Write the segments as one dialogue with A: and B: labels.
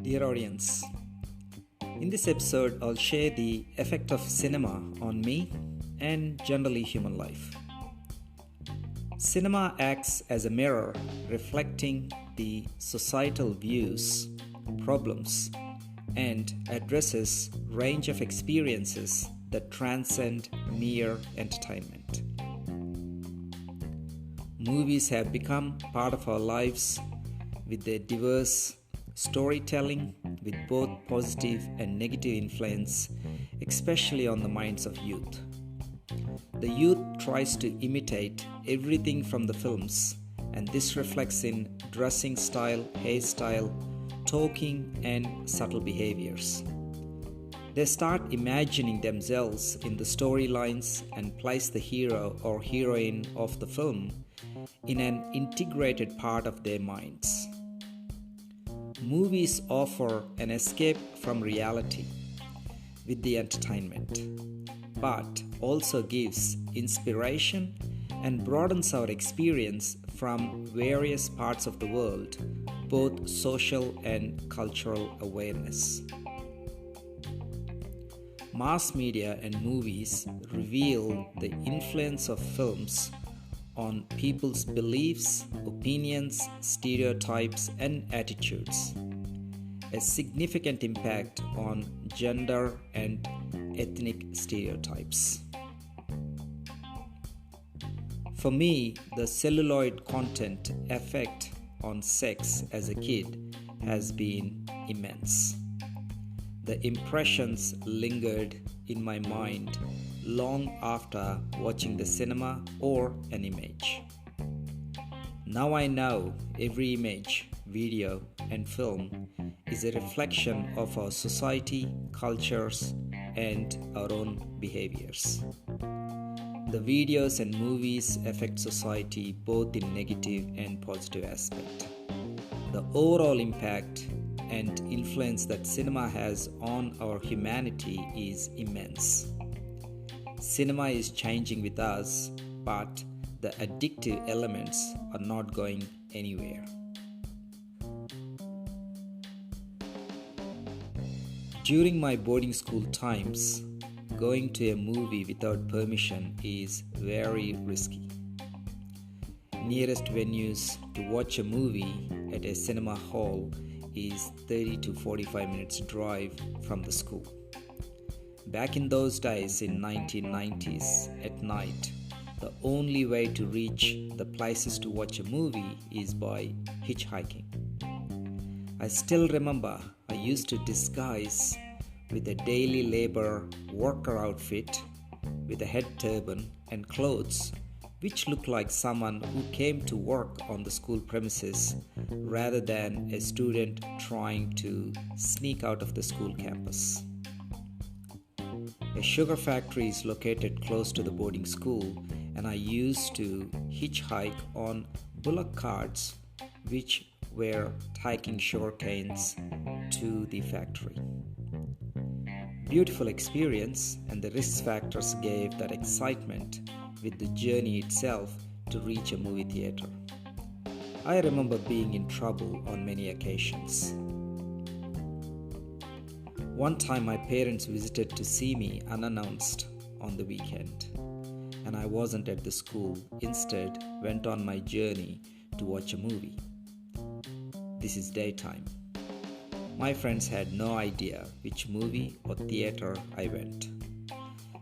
A: Dear audience, in this episode, I'll share the effect of cinema on me and generally human life. Cinema acts as a mirror reflecting the societal views, problems, and addresses range of experiences that transcend mere entertainment. Movies have become part of our lives with their diverse storytelling with both positive and negative influence, especially on the minds of youth. The youth tries to imitate everything from the films, and this reflects in dressing style, hairstyle, talking, and subtle behaviors. They start imagining themselves in the storylines and place the hero or heroine of the film in an integrated part of their minds. Movies offer an escape from reality with the entertainment, but also gives inspiration and broadens our experience from various parts of the world, both social and cultural awareness. Mass media and movies reveal the influence of films on people's beliefs, opinions, stereotypes, and attitudes. A significant impact on gender and ethnic stereotypes. For me, the celluloid content effect on sex as a kid has been immense. The impressions lingered in my mind long after watching the cinema or an image. Now I know every image, video, and film is a reflection of our society, cultures, and our own behaviors. The videos and movies affect society both in negative and positive aspect. The overall impact and influence that cinema has on our humanity is immense. Cinema is changing with us, but the addictive elements are not going anywhere. During my boarding school times, going to a movie without permission is very risky. Nearest venues to watch a movie at a cinema hall is 30 to 45 minutes drive from the school. Back in those days in 1990s at night, the only way to reach the places to watch a movie is by hitchhiking. I still remember I used to disguise with a daily labor worker outfit with a head turban and clothes which looked like someone who came to work on the school premises rather than a student trying to sneak out of the school campus. A sugar factory is located close to the boarding school, and I used to hitchhike on bullock carts which were taking sugar canes to the factory. Beautiful experience, and the risk factors gave that excitement with the journey itself to reach a movie theater. I remember being in trouble on many occasions. One time my parents visited to see me unannounced on the weekend, and I wasn't at the school, instead went on my journey to watch a movie. This is daytime. My friends had no idea which movie or theater I went.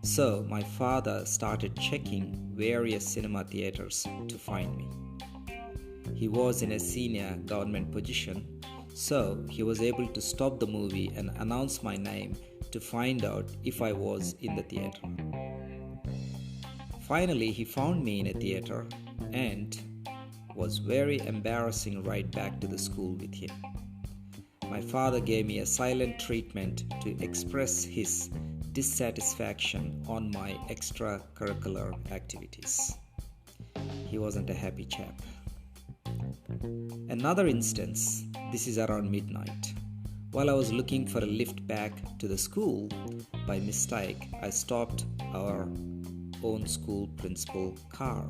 A: So my father started checking various cinema theaters to find me. He was in a senior government position, so he was able to stop the movie and announce my name to find out if I was in the theater. Finally, he found me in a theater and was very embarrassing ride back to the school with him. My father gave me a silent treatment to express his dissatisfaction on my extracurricular activities. He wasn't a happy chap. Another instance, this is around midnight. While I was looking for a lift back to the school, by mistake, I stopped our own school principal car.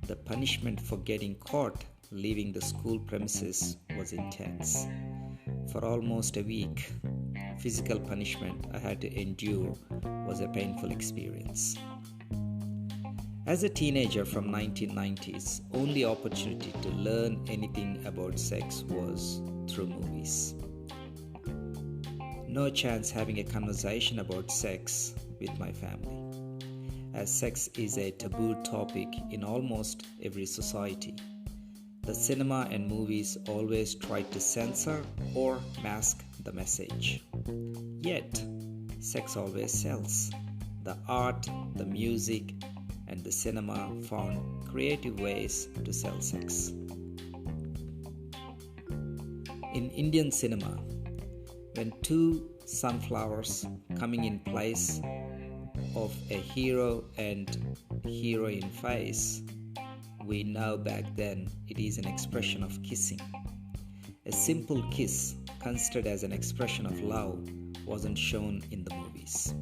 A: The punishment for getting caught leaving the school premises was intense. For almost a week, physical punishment I had to endure was a painful experience. As a teenager from 1990s, only opportunity to learn anything about sex was through movies. No chance having a conversation about sex with my family, as sex is a taboo topic in almost every society. The cinema and movies always try to censor or mask the message. Yet, sex always sells. The art, the music, and the cinema found creative ways to sell sex. In Indian cinema, when two sunflowers coming in place of a hero and heroine face, we know back then it is an expression of kissing. A simple kiss, considered as an expression of love, wasn't shown in the movies.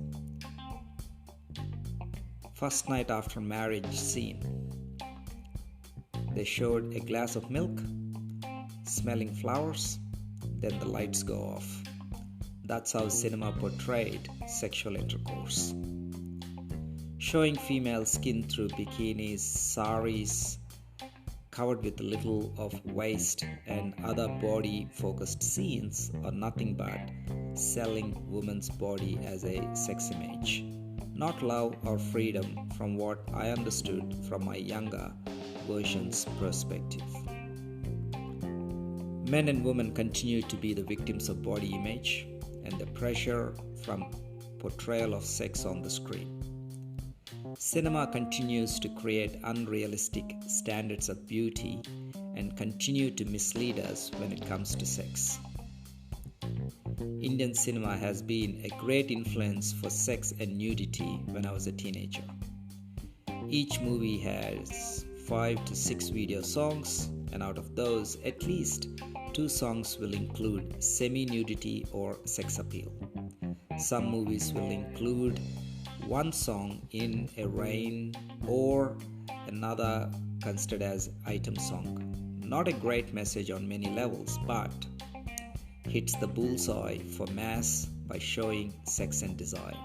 A: First night after marriage scene, they showed a glass of milk, smelling flowers, then the lights go off. That's how cinema portrayed sexual intercourse. Showing female skin through bikinis, saris, covered with a little of waist and other body-focused scenes are nothing but selling woman's body as a sex image. Not love or freedom from what I understood from my younger version's perspective. Men and women continue to be the victims of body image and the pressure from portrayal of sex on the screen. Cinema continues to create unrealistic standards of beauty and continue to mislead us when it comes to sex. Indian cinema has been a great influence for sex and nudity when I was a teenager. Each movie has 5 to 6 video songs, and out of those, at least 2 songs will include semi-nudity or sex appeal. Some movies will include one song in a rain or another considered as item song. Not a great message on many levels, but hits the bullseye for mass by showing sex and desire.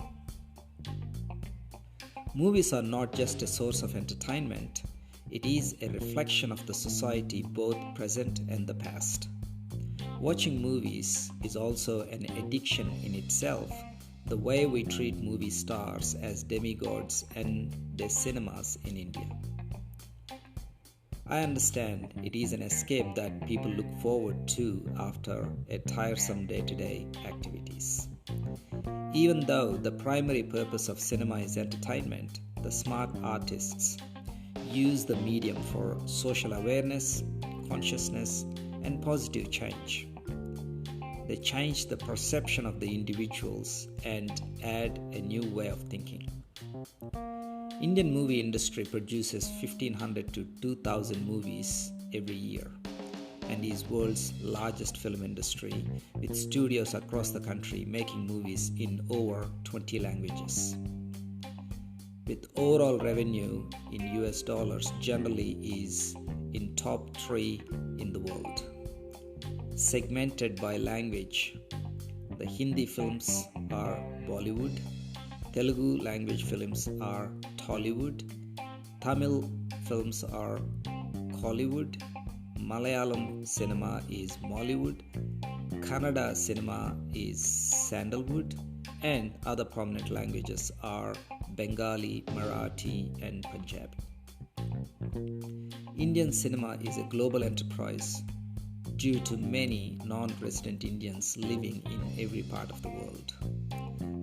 A: Movies are not just a source of entertainment, it is a reflection of the society, both present and the past. Watching movies is also an addiction in itself, the way we treat movie stars as demigods and their cinemas in India. I understand it is an escape that people look forward to after a tiresome day-to-day activities. Even though the primary purpose of cinema is entertainment, the smart artists use the medium for social awareness, consciousness, and positive change. They change the perception of the individuals and add a new way of thinking. Indian movie industry produces 1500 to 2000 movies every year and is world's largest film industry, with studios across the country making movies in over 20 languages. With overall revenue in US dollars generally is in top 3 in the world. Segmented by language, the Hindi films are Bollywood, Telugu language films are Tollywood, Tamil films are Kollywood, Malayalam cinema is Mollywood, Kannada cinema is Sandalwood, and other prominent languages are Bengali, Marathi, and Punjabi. Indian cinema is a global enterprise due to many non-resident Indians living in every part of the world.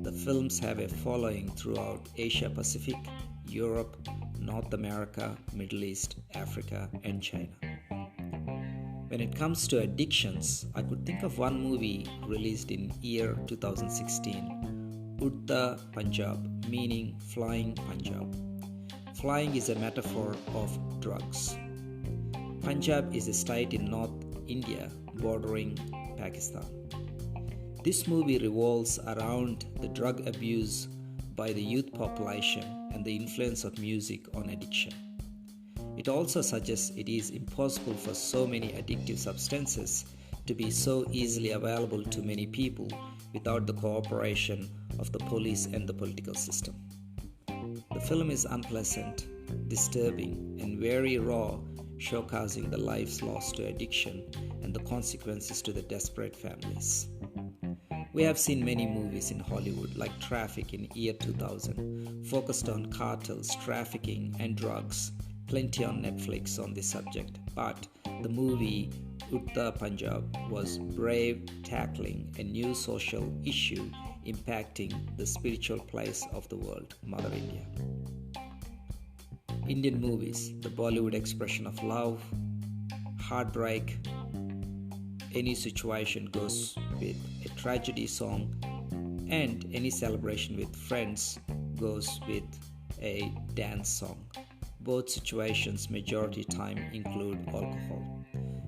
A: The films have a following throughout Asia Pacific, Europe, North America, Middle East, Africa, and China. When it comes to addictions, I could think of one movie released in year 2016, Udta Punjab, meaning flying Punjab. Flying is a metaphor of drugs. Punjab is a state in North India bordering Pakistan. This movie revolves around the drug abuse by the youth population and the influence of music on addiction. It also suggests it is impossible for so many addictive substances to be so easily available to many people without the cooperation of the police and the political system. The film is unpleasant, disturbing, and very raw, showcasing the lives lost to addiction and the consequences to the desperate families. We have seen many movies in Hollywood like Traffic in year 2000, focused on cartels, trafficking, and drugs. Plenty on Netflix on this subject, but the movie Uttar Punjab was brave, tackling a new social issue impacting the spiritual place of the world, Mother India. Indian movies, the Bollywood expression of love, heartbreak, any situation goes with a tragedy song, and any celebration with friends goes with a dance song. Both situations majority time include alcohol.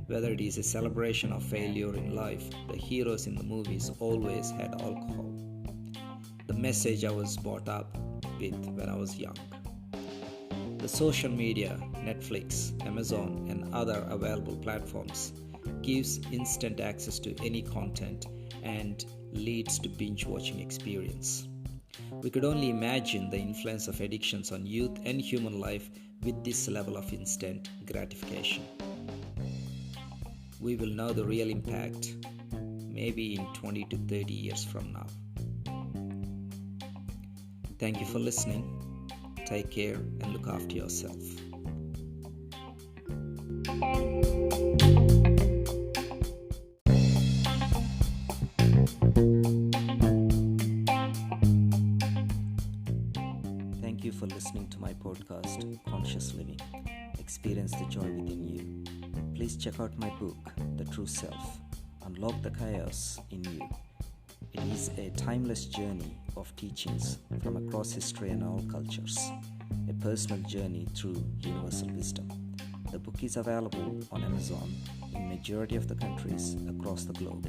A: Whether it is a celebration or failure in life, the heroes in the movies always had alcohol. The message I was brought up with when I was young. The social media, Netflix, Amazon, and other available platforms gives instant access to any content and leads to binge watching experience. We could only imagine the influence of addictions on youth and human life with this level of instant gratification. We will know the real impact maybe in 20 to 30 years from now. Thank you for listening. Take care and look after yourself. Thank you for listening to my podcast, Conscious Living. Experience the joy within you. Please check out my book, The True Self. Unlock the chaos in you. It is a timeless journey of teachings from across history and all cultures, a personal journey through universal wisdom. The book is available on Amazon in majority of the countries across the globe.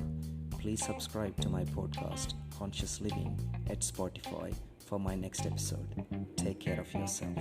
A: Please subscribe to my podcast, Conscious Living, at Spotify for my next episode. Take care of yourself.